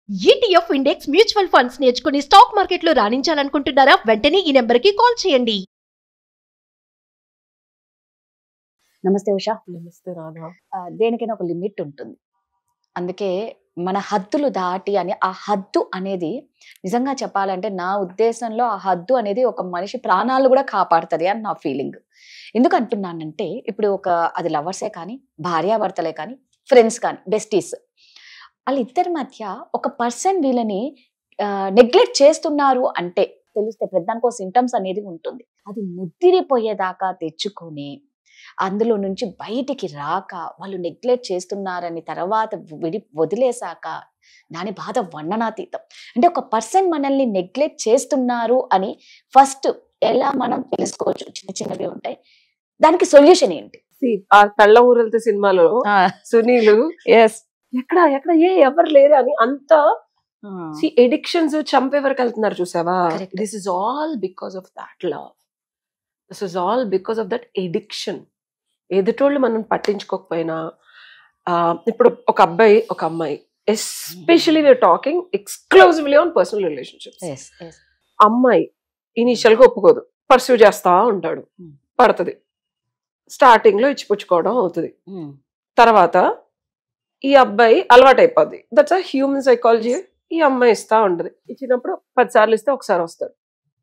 ETF index mutual funds నేర్చుకుని stock మార్కెట్లో రాణించాలనుకుంటున్నారా? వెంటనే ఈ నెంబర్కి కాల్ చేయండి. నమస్తే ఉషా. నమస్తే రాధా. దేనికైనా ఒక లిమిట్ ఉంటుంది. అందుకే మన హద్దులు దాటి అని ఆ హద్దు అనేది నిజంగా చెప్పాలంటే నా ఉద్దేశంలో ఆ హద్దు అనేది ఒక మనిషి ప్రాణాలు కూడా కాపాడుతుంది అని నా ఫీలింగ్. ఎందుకు అంటున్నానంటే ఇప్పుడు అది లవర్సే కానీ, భార్యాభర్తలే కానీ, ఫ్రెండ్స్ కానీ, బెస్టీస్, వాళ్ళిద్దరి మధ్య ఒక పర్సన్ వీళ్ళని నెగ్లెక్ట్ చేస్తున్నారు అంటే తెలిస్తే ప్రతిదానికో సింటమ్స్ అనేది ఉంటుంది. అది ముద్దిరిపోయేదాకా తెచ్చుకొని అందులో నుంచి బయటికి రాక వాళ్ళు నెగ్లెక్ట్ చేస్తున్నారని తర్వాత వదిలేశాక దాని బాధ వర్ణనాతీతం. అంటే ఒక పర్సన్ మనల్ని నెగ్లెక్ట్ చేస్తున్నారు అని ఫస్ట్ ఎలా మనం తెలుసుకోవచ్చు? చిన్న చిన్నవి ఉంటాయి. దానికి సొల్యూషన్ ఏంటి? ఆ కళ్ళ ఊరెళ్తే సినిమాలో సునీల్ ఎక్కడ ఎక్కడ ఎవరు లేరు అని అంత ఎడిక్షన్స్ చంపే వరకు వెళ్తున్నారు చూసావా? This is all because of that love. This is all because of that addiction. ఎదుటోళ్ళు మనం పట్టించుకోకపోయినా ఇప్పుడు ఒక అబ్బాయి ఒక అమ్మాయి, especially we're talking exclusively on personal relationships. అమ్మాయి ఇనిషియల్ గా ఒప్పుకోదు, పర్సూ చేస్తా ఉంటాడు, పడుతుంది, స్టార్టింగ్ లో ఇచ్చిపుచ్చుకోవడం అవుతుంది, తర్వాత ఈ అబ్బాయి అలవాటు అయిపోద్ది. That's a human psychology. ఈ అమ్మాయి ఇస్తా ఉంటది, ఇచ్చినప్పుడు 10 సార్లు ఇస్తే ఒకసారి వస్తాడు,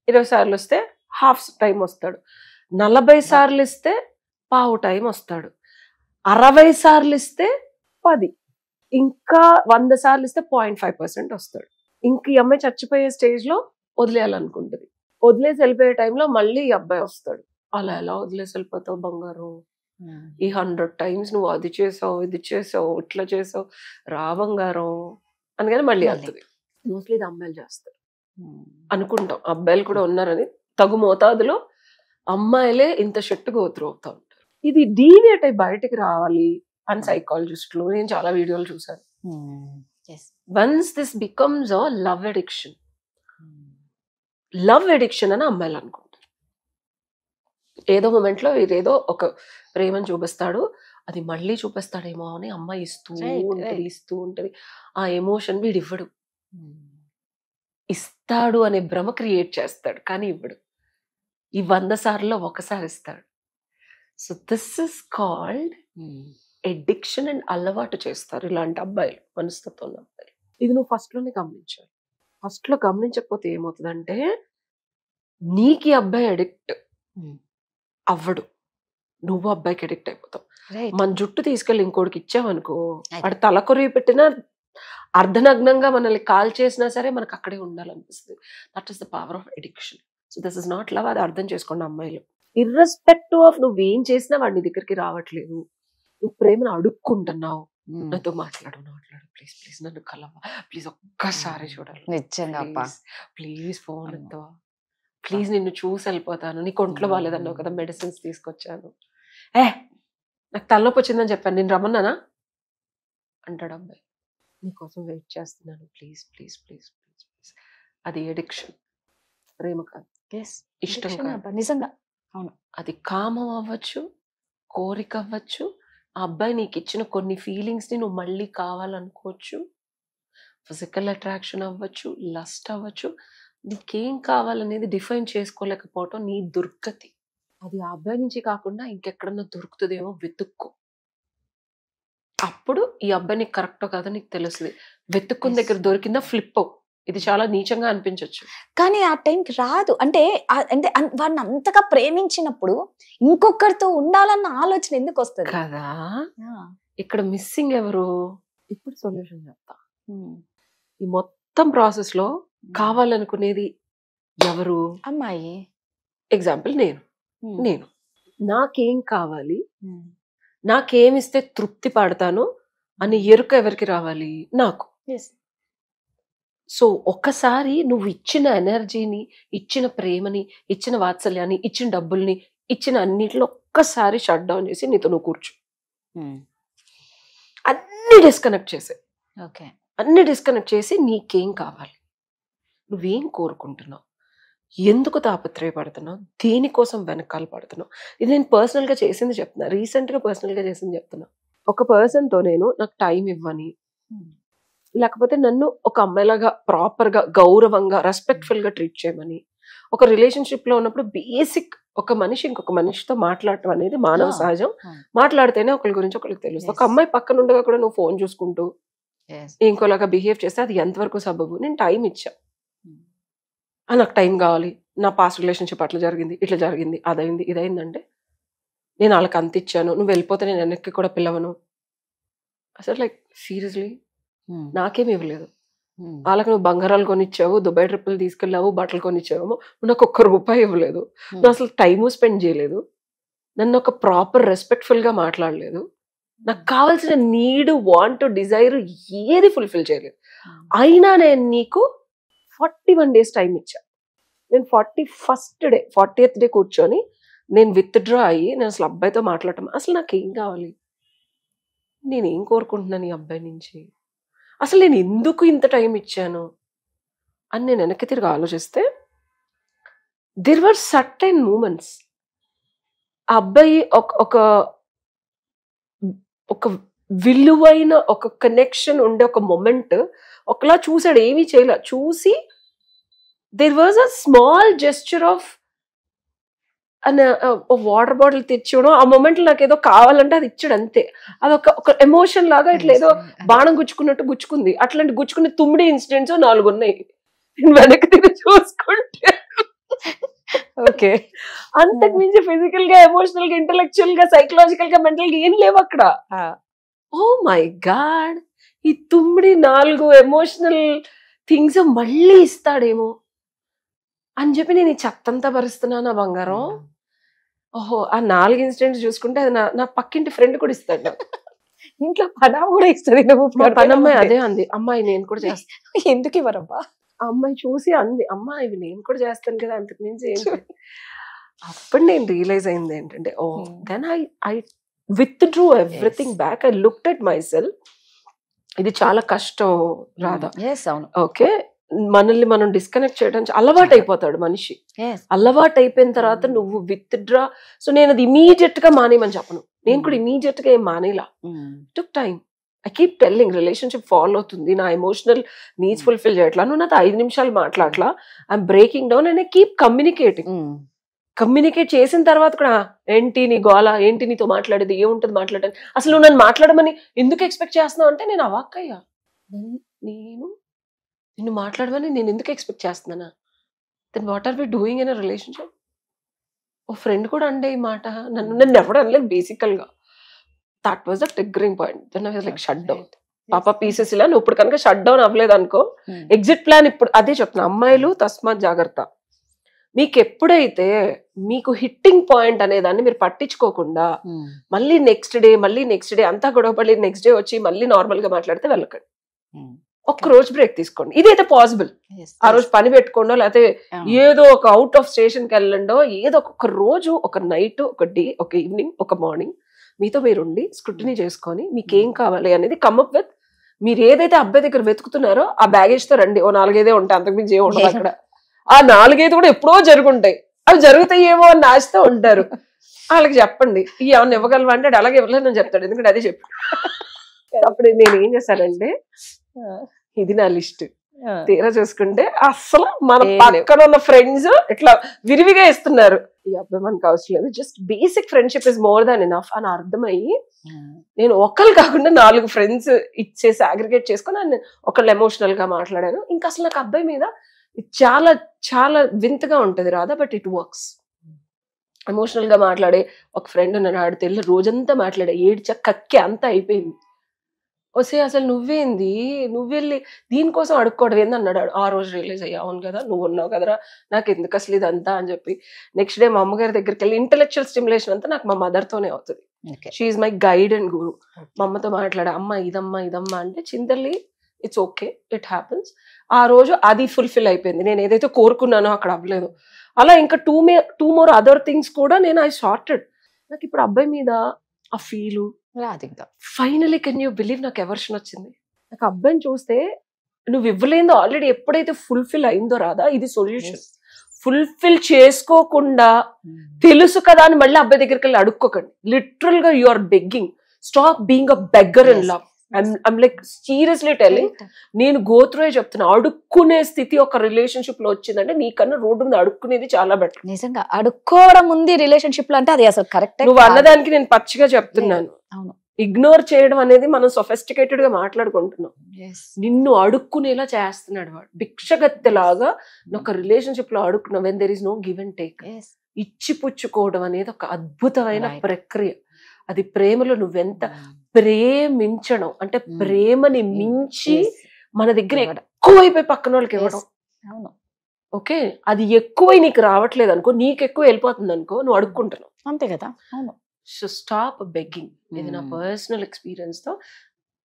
20 సార్లు వస్తే హాఫ్ టైం వస్తాడు, 40 సార్లు ఇస్తే పావు టైం వస్తాడు, 60 సార్లు ఇస్తే 10, ఇంకా 100 సార్లు ఇస్తే 0.5% వస్తాడు. ఇంక ఈ అమ్మాయి చచ్చిపోయే స్టేజ్ లో వదిలేయాలనుకుంటుంది. వదిలేసి వెళ్ళిపోయే టైంలో మళ్ళీ ఈ అబ్బాయి వస్తాడు. అలా ఎలా వదిలేసి వెళ్ళిపోతావు బంగారు? ఈ 100 టైమ్స్ నువ్వు అది చేసావు, ఇది చేసావు, ఇట్లా చేసావు, రా బంగారం అందుకని మళ్ళీ వెళ్తుంది. మోస్ట్లీ ఇది అమ్మాయిలు చేస్తారు అనుకుంటాం. అబ్బాయిలు కూడా ఉన్నారని తగు మోతాదులో అమ్మాయిలే ఇంత షెట్ గోత్రు అవుతా ఉంటారు. ఇది డీవియేట్ అయి బయటికి రావాలి అని సైకాలజిస్టులు, నేను చాలా వీడియోలు చూసాను. Once this becomes a love addiction, love addiction అని అమ్మాయిలు అనుకుంటారు. ఏదో మూమెంట్ లో ఇదేదో ఒక ప్రేమను చూపిస్తాడు, అది మళ్ళీ చూపిస్తాడేమో అని అమ్మాయి ఇస్తూ ఉంటది. ఆ ఎమోషన్ వీడు ఇవ్వడు, ఇస్తాడు అనే భ్రమ క్రియేట్ చేస్తాడు కానీ ఇవ్వడు. ఈ 100 సార్లు ఒకసారి ఇస్తాడు. So this is called addiction. And అలవాటు చేస్తారు ఇలాంటి అబ్బాయిలు, మనస్తత్వం ఉన్న అబ్బాయిలు. ఇది నువ్వు ఫస్ట్ లోనే గమనించాలి. ఫస్ట్ లో గమనించకపోతే ఏమవుతుందంటే నీకు ఈ అబ్బాయి అడిక్ట్ అవ్వడు, నువ్వు అబ్బాయికి అడిక్ట్ అయిపోతావు. మన జుట్టు తీసుకెళ్ళి ఇంకోటికి ఇచ్చావనుకో, వాడు తల కొరివి పెట్టినా అర్ధనగ్నంగా మనల్ని కాల్ చేసినా సరే మనకు అక్కడే ఉండాలనిపిస్తుంది. That is the power of addiction. So this is not love. అది అర్థం చేసుకోండి అమ్మాయిలు. ఇర్రెస్పెక్టివ్ ఆఫ్ నువ్వేం చేసినా వాడి దగ్గరికి రావట్లేదు, నువ్వు ప్రేమను అడుక్కుంటున్నావు, నాతో మాట్లాడు ప్లీజ్ ప్లీజ్ నన్ను కలవా, ప్లీజ్ ఒక్కసారి చూడాలి, నిజంగా ప్లీజ్ ఫోన్ ఎత్తవా, ప్లీజ్ నిన్ను చూసి వెళ్ళిపోతాను, నీకు ఒంట్లో బాగాలేదన్నావు కదా మెడిసిన్స్ తీసుకొచ్చాను, నాకు తలనొప్పి వచ్చిందని చెప్పాను, నేను రమ్మన్నానా అంటాడు అబ్బాయి. నీకోసం వెయిట్ చేస్తున్నాను, please please please please please. అది ఎడిక్షన్, ప్రేమ కాదు, ఇష్టం కాదు. నిజంగా అవును. అది కామం అవ్వచ్చు, కోరిక అవ్వచ్చు, ఆ అబ్బాయి నీకు ఇచ్చిన కొన్ని ఫీలింగ్స్ ని నువ్వు మళ్ళీ కావాలనుకోవచ్చు, ఫిజికల్ అట్రాక్షన్ అవ్వచ్చు, లస్ట్ అవ్వచ్చు. నీకేం కావాలనేది డిఫైన్ చేసుకోలేకపోవటం నీ దుర్గతి. అది ఆ అబ్బాయి నుంచి కాకుండా ఇంకెక్కడన్నా దొరుకుతుందేమో వెతుక్కో. అప్పుడు ఈ అబ్బాయి నీకు కరెక్టో కాదో నీకు తెలుస్తుంది. వెతుక్కున్న దగ్గర దొరికిందా ఫ్లిప్ అవు. ఇది చాలా నీచంగా అనిపించవచ్చు కానీ ఆ టైంకి రాదు. అంటే వాడిని అంతగా ప్రేమించినప్పుడు ఇంకొకరితో ఉండాలన్న ఆలోచన ఎందుకు వస్తుంది కదా? ఇక్కడ మిస్సింగ్ ఎవరు? ఇప్పుడు సొల్యూషన్ చెప్తా. ఈ మొత్తం ప్రాసెస్ లో కావాలనుకునేది ఎవరు? అమ్మాయి. ఎగ్జాంపుల్ నేను నాకేం కావాలి, నాకేమిస్తే తృప్తి పడతాను అని ఎరుక ఎవరికి రావాలి? నాకు. సో ఒక్కసారి నువ్వు ఇచ్చిన ఎనర్జీని, ఇచ్చిన ప్రేమని, ఇచ్చిన వాత్సల్యాన్ని, ఇచ్చిన డబ్బుల్ని, ఇచ్చిన అన్నిటిలో ఒక్కసారి షట్ డౌన్ చేసి నీతో నువ్వు కూర్చో. అన్ని డిస్కనెక్ట్ చేసి నీకేం కావాలి, నువ్వేం కోరుకుంటున్నావు, ఎందుకు తాపత్రయపడుతున్నావు, దేనికోసం వెనకాల పడుతున్నావు. ఇది నేను పర్సనల్గా చేసింది చెప్తున్నా, రీసెంట్గా పర్సనల్గా చేసింది చెప్తున్నా. ఒక పర్సన్తో నాకు టైం ఇవ్వని, లేకపోతే నన్ను ఒక అమ్మాయిలాగా ప్రాపర్ గా గౌరవంగా రెస్పెక్ట్ఫుల్ గా ట్రీట్ చేయమని. ఒక రిలేషన్షిప్ లో ఉన్నప్పుడు బేసిక్ ఒక మనిషి ఇంకొక మనిషితో మాట్లాడటం అనేది మానవ సహజం. మాట్లాడితేనే ఒకరి గురించి ఒకరికి తెలుస్తుంది. ఒక అమ్మాయి పక్కన ఉండగా కూడా నువ్వు ఫోన్ చూసుకుంటూ ఇంకోలాగా బిహేవ్ చేస్తే అది ఎంతవరకు సబబు? నేను టైం ఇచ్చా, నాకు టైం కావాలి, నా పాస్ట్ రిలేషన్షిప్ అట్లా జరిగింది, ఇట్లా జరిగింది, అదైంది, ఇదైందంటే నేను వాళ్ళకి అంత ఇచ్చాను, నువ్వు వెళ్ళిపోతే నేను వెనక్కి కూడా పిలవను. అసలు లైక్ సీరియస్లీ నాకేమి ఇవ్వలేదు. వాళ్ళకి నువ్వు బంగారాలు కొనిచ్చావు, దుబాయ్ ట్రిప్పులు తీసుకెళ్ళావు, బట్టలు కొనిచ్చావేమో, నాకు ₹1 ఇవ్వలేదు. నువ్వు అసలు టైము స్పెండ్ చేయలేదు, నన్ను ఒక ప్రాపర్ రెస్పెక్ట్ఫుల్ గా మాట్లాడలేదు, నాకు కావాల్సిన నీడ్, వాంట్, డిజైర్ ఏది ఫుల్ఫిల్ చేయలేదు. అయినా నేను నీకు 41 days టైం ఇచ్చా. నేను 40th డే కూర్చొని నేను విత్డ్రా అయ్యి నేను అసలు అబ్బాయితో మాట్లాడటం, అసలు నాకేం కావాలి, నేనేం కోరుకుంటున్నాను ఈ అబ్బాయి నుంచి, అసలు నేను ఎందుకు ఇంత టైం ఇచ్చాను అని నేను వెనక్కి తిరిగి ఆలోచిస్తే దెర్ వర్ సర్టైన్ మూమెంట్స్. ఆ అబ్బాయి ఒక విలువైన ఒక కనెక్షన్ ఉండే ఒక మొమెంట్ ఒకలా చూసాడు, ఏమీ చేయలే, చూసి there was a small gesture of water bottle తెచ్చివడం. ఆ మూమెంట్ నాకు ఏదో కావాలంటే అది ఇచ్చాడు అంతే. అదొక ఎమోషన్ లాగా ఇట్లా ఏదో బాణం గుచ్చుకున్నట్టు గుచ్చుకుంది. అట్లాంటి గుచ్చుకునే 9 ఇన్సిడెంట్స్ 4 ఉన్నాయి నేను వెనక్కి తిరిగి చూసుకుంటే. ఓకే, అంతకు మించి ఫిజికల్ గా, ఎమోషనల్ గా, ఇంటెలెక్చువల్ గా, సైకలాజికల్ గా, మెంటల్ గా ఏం లేవు అక్కడ. ఓ మై గాడ్, ఈ 4 ఎమోషనల్ థింగ్స్ మళ్ళీ ఇస్తాడేమో అని చెప్పి నేను ఈ చెత్తంతా భరిస్తున్నా నా బంగారం. ఓహో, ఆ 4 ఇన్సిడెంట్స్ చూసుకుంటే అది నా పక్కింటి ఫ్రెండ్ కూడా ఇస్తాడు. ఇంట్లో పనామ కూడా ఇస్తుంది. పనమ్మాయి అదే అంది, అమ్మాయి నేను కూడా చేస్తాను. ఎందుకు ఇవ్వరబ్బా? ఆ అమ్మాయి చూసి అంది, అమ్మా ఇవి నేను కూడా చేస్తాను కదా, అంతకు మించి ఏం. అప్పుడు నేను రియలైజ్ అయింది ఏంటంటే, oh then I withdrew everything back. I looked at myself. ఇది చాలా కష్టం రాధా. ఓకే, మనల్ని మనం డిస్కనెక్ట్ చేయడానికి అలవాటు అయిపోతాడు మనిషి. అలవాటు అయిపోయిన తర్వాత నువ్వు విత్డ్రా. సో నేను అది ఇమీడియట్ గా మానేయమని చెప్పను, నేను కూడా ఇమీడియట్ గా ఏం మానేలా. Took time. I keep telling, relationship follow అవుతుంది, నా ఎమోషనల్ నీడ్స్ ఫుల్ఫిల్ చేయట్లా, నువ్వు నాతో 5 నిమిషాలు మాట్లాడలా, I'm breaking down and I keep communicating. Communicate చేసిన తర్వాత కూడా ఏంటి నీ గోల, ఏంటి నీతో మాట్లాడేది, ఏముంటది మాట్లాడేది, అసలు నువ్వు నన్ను మాట్లాడమని ఎందుకు ఎక్స్పెక్ట్ చేస్తున్నావు అంటే నేను అవాక్కయ్యా. నిన్ను మాట్లాడమని నేను ఎందుకు ఎక్స్పెక్ట్ చేస్తున్నానా? Then what are we doing in a relationship? ఓ ఫ్రెండ్ కూడా అంటే ఈ మాట నన్ను ఎవరు అనలేదు బేసికల్ గా. That was the triggering point. Then I was like shut down. పాప పీసెస్ ఇలా నువ్వు ఇప్పుడు కనుక షట్ డౌన్ అవ్వలేదు అనుకో, ఎగ్జిట్ ప్లాన్ ఇప్పుడు అదే చెప్తున్నా, అమ్మాయిలు తస్మాత్ జాగ్రత్త. మీకు ఎప్పుడైతే మీకు హిట్టింగ్ పాయింట్ అనే దాన్ని మీరు పట్టించుకోకుండా మళ్ళీ నెక్స్ట్ డే అంతా గొడవపడి నెక్స్ట్ డే వచ్చి మళ్ళీ నార్మల్ గా మాట్లాడితే వెళ్ళకండి. ఒక్క రోజు బ్రేక్ తీసుకోండి, ఇదైతే పాసిబుల్. ఆ రోజు పని పెట్టుకోండో, లేకపోతే ఏదో ఒక అవుట్ ఆఫ్ స్టేషన్ కి వెళ్ళండో, ఏదో ఒక రోజు, ఒక నైట్, ఒక డే, ఒక ఈవినింగ్, ఒక మార్నింగ్ మీతో మీరు ఉండి స్క్రూటినీ చేసుకొని మీకేం కావాలి అనేది కమ్అప్ విత్. మీరు ఏదైతే అబ్బాయి దగ్గర వెతుకుతున్నారో ఆ బ్యాగేజ్ తో రండి. ఓ 4-5 ఉంటాయి, అంతకుమించి ఏమి ఉండదు అక్కడ. ఆ 4-5 కూడా ఎప్పుడో జరుగుంటాయి, అవి జరుగుతాయేమో అని ఆశతో ఉంటారు. వాళ్ళకి చెప్పండి, ఏమన్నా ఇవ్వగలవా అంటే అలాగే ఇవ్వలేదు అని చెప్తాడు, ఎందుకంటే అదే చెప్పు. అప్పుడు నేను ఏం చేశానంటే, ఇది నా లిస్ట్. తీరా చూసుకుంటే అసలు మన పక్కన ఉన్న ఫ్రెండ్స్ ఇట్లా విరివిగా ఇస్తున్నారు. ఈ అబ్బాయి మనకు అవసరం లేదు, just basic friendship is more than enough అని అర్థమయ్యి నేను ఒకళ్ళు కాకుండా 4 ఫ్రెండ్స్ ఇచ్చేసి అగ్రిగేట్ చేసుకొని ఒకళ్ళు ఎమోషనల్ గా మాట్లాడాను. ఇంకా అసలు నాకు అబ్బాయి మీద చాలా చాలా వింతగా ఉంటది రాదా, బట్ ఇట్ వర్క్స్. ఎమోషనల్ గా మాట్లాడే ఒక ఫ్రెండ్ నన్ను ఆడితే రోజంతా మాట్లాడే, ఏడ్చా కక్కి అంతా అయిపోయింది. వస్తే అసలు నువ్వేంది, నువ్వెళ్ళి దీనికోసం అడుక్కోవడం ఏంది అన్నాడు. ఆ రోజు రియలైజ్ అయ్యా, అవును కదా నువ్వు ఉన్నావు కదరా, నాకు ఎందుకు అసలు ఇదంతా అని చెప్పి నెక్స్ట్ డే మా అమ్మగారి దగ్గరికి వెళ్ళి ఇంటెలెక్చువల్ స్టిమ్యులేషన్ అంతా నాకు మా మదర్ తోనే అవుతుంది. She is my guide and guru. మా అమ్మతో మాట్లాడా, అమ్మ ఇదమ్మా అంటే చింతల్లి ఇట్స్ ఓకే, ఇట్ హ్యాపన్స్. ఆ రోజు అది ఫుల్ఫిల్ అయిపోయింది. నేను ఏదైతే కోరుకున్నానో అక్కడ అవ్వలేదు. అలా ఇంకా టూ మోర్ అదర్ థింగ్స్ కూడా నేను ఐ సార్టెడ్. నాకు ఇప్పుడు అబ్బాయి మీద ఆ feel finally can you believe నాకు ఎవర్షన్ వచ్చింది. నాకు అబ్బాయిని చూస్తే నువ్వు ఇవ్వలేదో ఆల్రెడీ ఎప్పుడైతే ఫుల్ఫిల్ అయిందో రాదా, ఇది సొల్యూషన్. ఫుల్ఫిల్ చేసుకోకుండా తెలుసు కదా అని మళ్ళీ అబ్బాయి దగ్గరికి వెళ్ళి అడుక్కోకండి. లిటరల్ గా you are begging. Stop being a beggar in love. I'm like seriously telling, నేను గోత్రూ చెప్తున్నా, అడుక్కునే స్థితి ఒక రిలేషన్షిప్ లో వచ్చిందంటే నీకన్నా రోడ్డు మీద అడుక్కునేది చాలా బెటర్. నిజంగా అడుక్కోవడం ఉంది రిలేషన్షిప్ లో అంటే అది అసలు కరెక్ట్. నువ్వు అన్నదానికి నేను పచ్చిగా చెప్తున్నాను. అవును, ఇగ్నోర్ చేయడం అనేది మనం సొఫిస్టికేటెడ్ గా మాట్లాడుకుంటున్నాం. నిన్ను అడుక్కునేలా చేస్తున్నాడు వాడు, భిక్షగత్తెలాగా ఒక రిలేషన్షిప్ లో అడుక్కున్నావు. When there is no give and take. ఇచ్చి పుచ్చుకోవడం అనేది ఒక అద్భుతమైన ప్రక్రియ. అది ప్రేమలో నువ్వెంత ప్రేమించడం అంటే ప్రేమని మించి మన దగ్గర ఎక్కువైపోయి పక్కన వాళ్ళకి ఇవ్వడం. ఓకే, అది ఎక్కువై నీకు రావట్లేదు అనుకో, నీకు ఎక్కువ వెళ్ళిపోతుంది అనుకో, నువ్వు అడుక్కుంటున్నావు అంతే కదా. అవును, సో స్టాప్ బెగ్గింగ్. ఇది నా పర్సనల్ ఎక్స్పీరియన్స్ తో.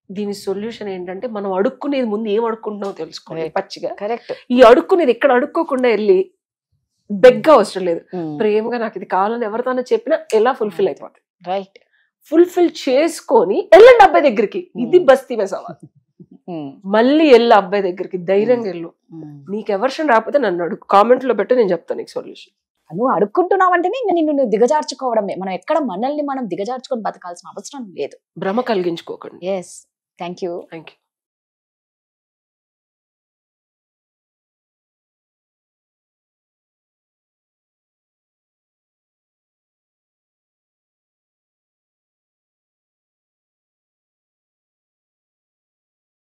దీని సొల్యూషన్ ఏంటంటే మనం అడుక్కునేది ముందు ఏం అడుక్కుంటున్నావు తెలుసుకోవాలి పచ్చిగా. కరెక్ట్. ఈ అడుక్కునేది ఇక్కడ అడుక్కోకుండా వెళ్ళి బెగ్గా అవసరం లేదు, ప్రేమగా నాకు ఇది కావాలని ఎవరితోనో చెప్పినా ఎలా ఫుల్ఫిల్ అయిపోతుంది. రైట్, ఫుల్ఫిల్ చేసుకొని వెళ్ళండి అబ్బాయి దగ్గరికి. ఇది బస్తీ మే సవాల్. మళ్ళీ వెళ్ళు అబ్బాయి దగ్గరికి, ధైర్యంగా వెళ్ళు. నీకు ఎవర్షన్ రాకపోతే నన్ను అడుగు, కామెంట్ లో పెట్టి నేను చెప్తాను నీకు సొల్యూషన్. నువ్వు అడుక్కుంటున్నావంటేనే ఇంకా నిన్ను దిగజార్చుకోవడమే. మనం ఎక్కడ మనల్ని మనం దిగజార్చుకొని బతకాల్సిన అవసరం లేదు. భ్రమ కలిగించుకోకండి. Yes, thank you. Thank you.